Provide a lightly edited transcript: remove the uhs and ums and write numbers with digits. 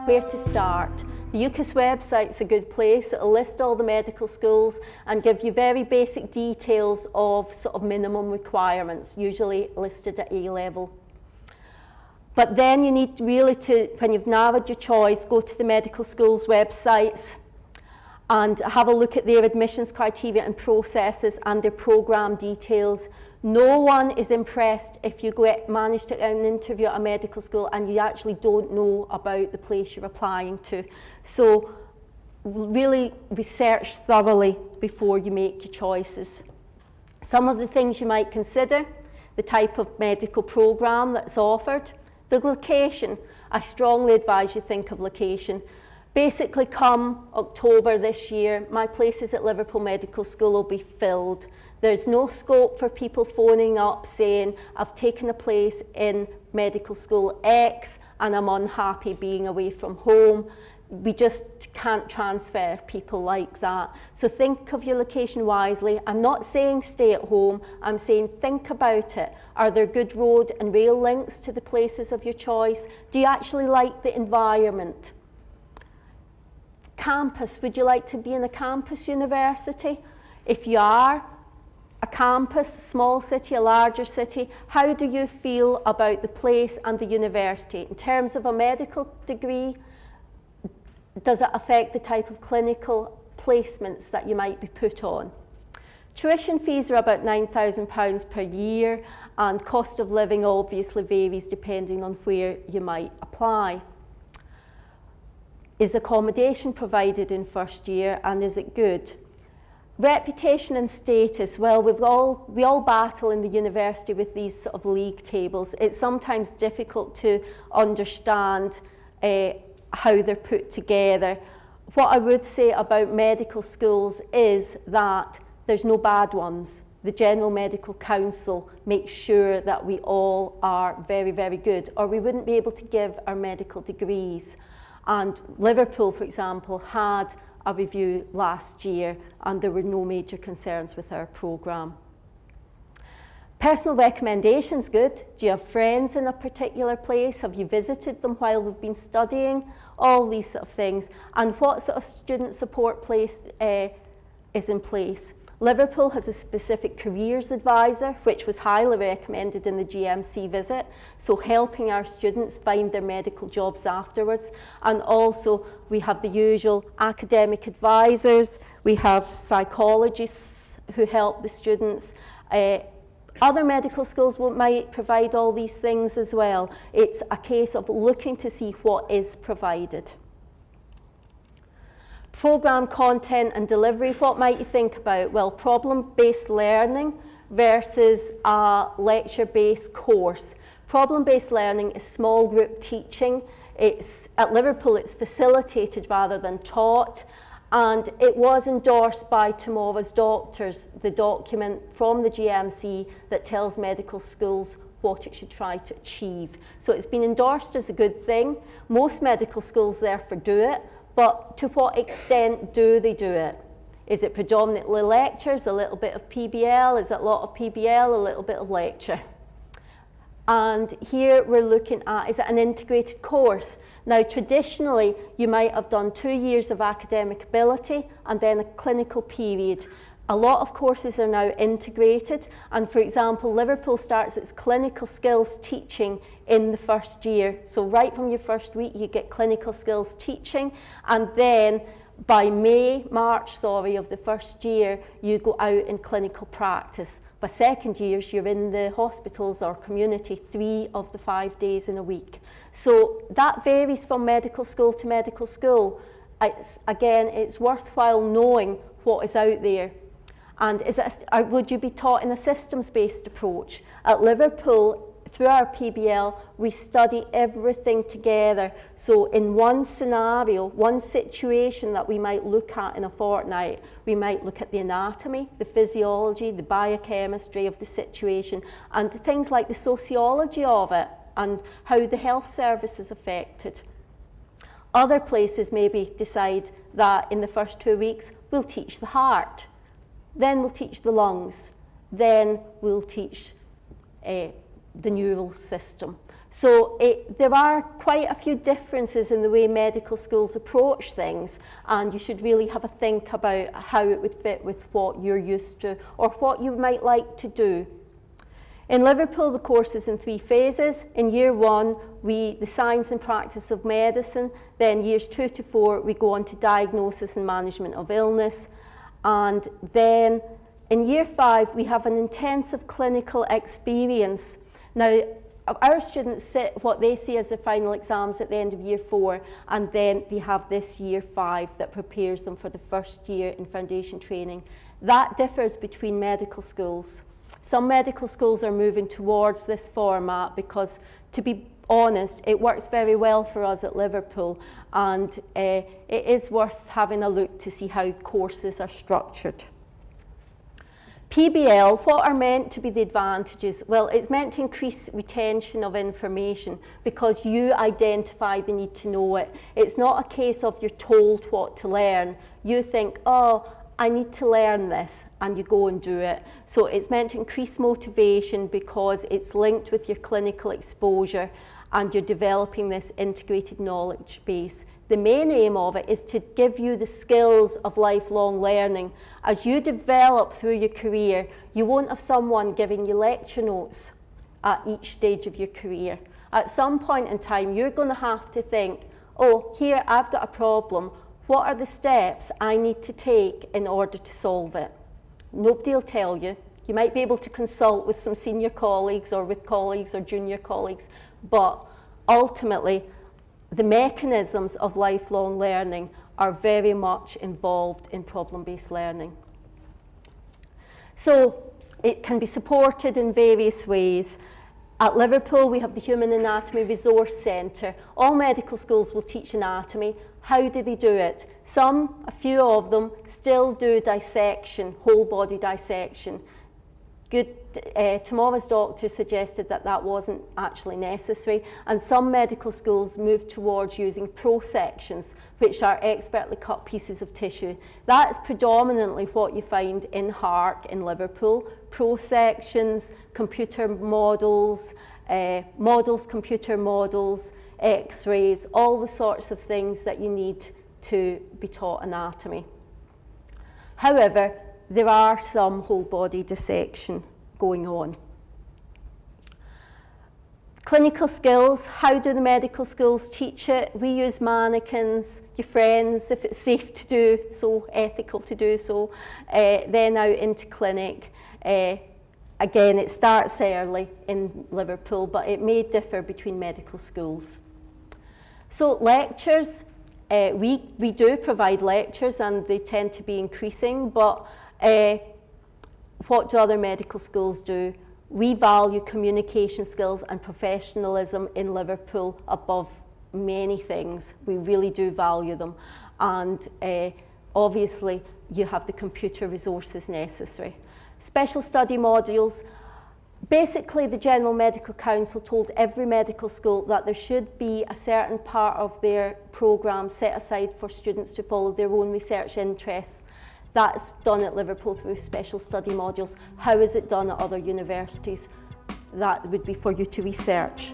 where to start. The UCAS website's a good place. It'll list all the medical schools and give you very basic details of sort of minimum requirements, usually listed at A level. But then you need really to, when you've narrowed your choice, go to the medical schools websites and have a look at their admissions criteria and processes and their programme details. No one is impressed if you manage to get an interview at a medical school and you actually don't know about the place you're applying to. So really research thoroughly before you make your choices. Some of the things you might consider: the type of medical programme that's offered, the location. I strongly advise you think of location. Basically, come October this year, my places at Liverpool Medical School will be filled. There's no scope for people phoning up saying, I've taken a place in Medical School X and I'm unhappy being away from home. We just can't transfer people like that. So think of your location wisely. I'm not saying stay at home, I'm saying think about it. Are there good road and rail links to the places of your choice? Do you actually like the environment? Campus, would you like to be in a campus university? If you are, a campus, a small city, a larger city, how do you feel about the place and the university? In terms of a medical degree, does it affect the type of clinical placements that you might be put on? Tuition fees are about £9,000 per year, and cost of living obviously varies depending on where you might apply. Is accommodation provided in first year, and is it good? Reputation and status, well, we all battle in the university with these sort of league tables. It's sometimes difficult to understand how they're put together. What I would say about medical schools is that there's no bad ones. The General Medical Council makes sure that we all are very, very good, or we wouldn't be able to give our medical degrees. And Liverpool, for example, had a review last year and there were no major concerns with our programme. Personal recommendations, good. Do you have friends in a particular place? Have you visited them while they've been studying? All these sort of things. And what sort of student support place is in place? Liverpool has a specific careers advisor, which was highly recommended in the GMC visit, so helping our students find their medical jobs afterwards. And also we have the usual academic advisors, we have psychologists who help the students. Other medical schools might provide all these things as well. It's a case of looking to see what is provided. Programme content and delivery, what might you think about? Well, problem-based learning versus a lecture-based course. Problem-based learning is small group teaching. At Liverpool, it's facilitated rather than taught, and it was endorsed by Tomorrow's Doctors, the document from the GMC that tells medical schools what it should try to achieve. So it's been endorsed as a good thing. Most medical schools therefore do it. But to what extent do they do it? Is it predominantly lectures, a little bit of PBL? Is it a lot of PBL, a little bit of lecture? And here we're looking at, is it an integrated course? Now, traditionally, you might have done 2 years of academic ability and then a clinical period. A lot of courses are now integrated, and for example, Liverpool starts its clinical skills teaching in the first year. So right from your first week, you get clinical skills teaching, and then by March of the first year, you go out in clinical practice. By second years, you're in the hospitals or community 3 of the 5 days in a week. So that varies from medical school to medical school. It's worthwhile knowing what is out there. And would you be taught in a systems-based approach? At Liverpool, through our PBL, we study everything together. So in one scenario, one situation that we might look at in a fortnight, we might look at the anatomy, the physiology, the biochemistry of the situation, and things like the sociology of it and how the health service is affected. Other places maybe decide that in the first 2 weeks, we'll teach the heart. Then we'll teach the lungs, then we'll teach the neural system. So there are quite a few differences in the way medical schools approach things, and you should really have a think about how it would fit with what you're used to or what you might like to do. In Liverpool, the course is in 3 phases. In year 1, the science and practice of medicine. Then years 2 to 4, we go on to diagnosis and management of illness. And then in year 5, we have an intensive clinical experience. Now, our students sit what they see as their final exams at the end of year 4, and then they have this year 5 that prepares them for the first year in foundation training. That differs between medical schools. Some medical schools are moving towards this format because, to be honest, it works very well for us at Liverpool, and it is worth having a look to see how courses are structured. PBL, what are meant to be the advantages? Well, it's meant to increase retention of information because you identify the need to know it. It's not a case of you're told what to learn. You think, oh, I need to learn this, and you go and do it. So it's meant to increase motivation because it's linked with your clinical exposure and you're developing this integrated knowledge base. The main aim of it is to give you the skills of lifelong learning. As you develop through your career, you won't have someone giving you lecture notes at each stage of your career. At some point in time, you're going to have to think, oh, here, I've got a problem. What are the steps I need to take in order to solve it? Nobody will tell you. You might be able to consult with some senior colleagues or with colleagues or junior colleagues, but ultimately, the mechanisms of lifelong learning are very much involved in problem-based learning. So it can be supported in various ways. At Liverpool, we have the Human Anatomy Resource Centre. All medical schools will teach anatomy. How do they do it? Some, a few of them, still do dissection, whole body dissection. Tomorrow's doctor suggested that that wasn't actually necessary, and some medical schools move towards using prosections, which are expertly cut pieces of tissue. That is predominantly what you find in heart in Liverpool. Prosections, computer models, computer models, x-rays, all the sorts of things that you need to be taught anatomy. However, there are some whole body dissection going on. Clinical skills, how do the medical schools teach it? We use mannequins, your friends, if it's safe to do so, ethical to do so, then out into clinic. Again, it starts early in Liverpool, but it may differ between medical schools. So lectures, we do provide lectures and they tend to be increasing, but what do other medical schools do? We value communication skills and professionalism in Liverpool above many things. We really do value them. And obviously, you have the computer resources necessary. Special study modules. Basically, the General Medical Council told every medical school that there should be a certain part of their programme set aside for students to follow their own research interests. That's done at Liverpool through special study modules. How is it done at other universities? That would be for you to research.